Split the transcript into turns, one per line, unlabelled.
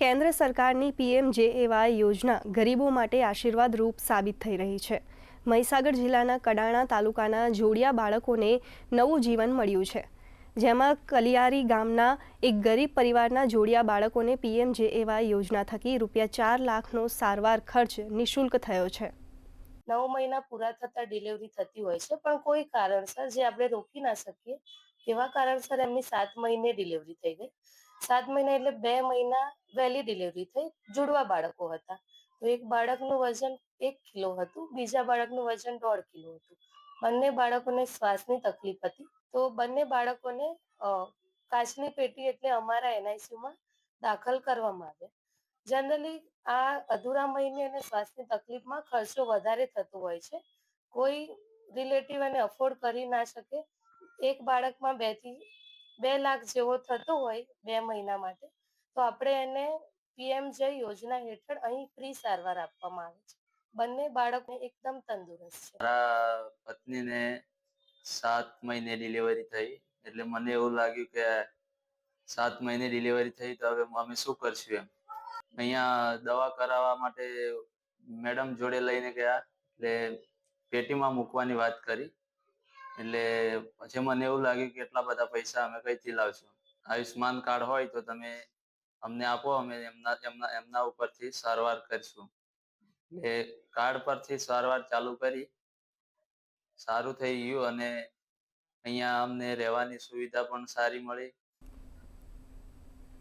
કેન્દ્ર સરકારની પીએમજેએવાય યોજના ગરીબો માટે આશીર્વાદરૂપ સાબિત થઈ રહી છે। મહીસાગર જિલ્લાના કડાણા તાલુકાના જોડિયા બાળકોને નવું જીવન મળ્યું છે, જેમાં કલિયારી ગામના એક ગરીબ પરિવારના જોડિયા બાળકોને પીએમજેએવાય યોજના થકી ₹4 લાખનો સારવાર ખર્ચ નિઃશુલ્ક થયો છે।
9 મહિના પૂરા થતા ડિલિવરી થતી હોય છે, પણ કોઈ કારણસર જે આપણે રોકી ના શકીએ એવા કારણસર એમની 7 મહિને ડિલિવરી થઈ ગઈ। 7 મહિના એટલે 2 મહિના વહેલી ડિલિવરી થઈ। જુડવા બાળકો હતા, તો એક બાળકનું વજન 1 કિલો હતું, બીજા બાળકનું વજન 1.5 કિલો હતું। બંને બાળકોને શ્વાસની તકલીફ હતી, તો બંને બાળકોને કાચની પેટી એટલે અમારા એનઆઈસીયુમાં દાખલ કરવામાં આવ્યા। જનરલી આ અધૂરા મહિને અને શ્વાસની તકલીફમાં ખર્ચો વધારે થતો હોય છે। કોઈ રિલેટિવ એને અફોર્ડ કરી ના શકે। એક બાળકમાં 2 થી 2 લાખ જેવો થતો હોય 2 મહિના માટે, તો આપણે એને પીએમજે યોજના હેઠળ અહીં ફ્રી સારવાર આપવામાં આવે છે। બંને બાળકો એકદમ તંદુરસ્ત છે।
મારા પત્નીને 7 મહિને ડિલિવરી થઈ, એટલે મને એવું લાગ્યું કે 7 મહિને ડિલિવરી થઈ તો હવે અમે શું કરશું એમ। અહીંયા દવા કરાવવા માટે મેડમ જોડે લઈને ગયા, એટલે પેટીમાં મૂકવાની વાત કરી। એટલે પછી મને એવું લાગ્યું કે એટલા બધા પૈસા અમે કઈથી લાવશું। આયુષ્માન કાર્ડ હોય તો તમે અમને આપો, અમે એમના ઉપરથી સારવાર કરીશું। એટલે કાર્ડ પરથી સારવાર ચાલુ કરી, સારું થઈ ગયું અને અહીંયા અમને રહેવાની સુવિધા પણ સારી મળી।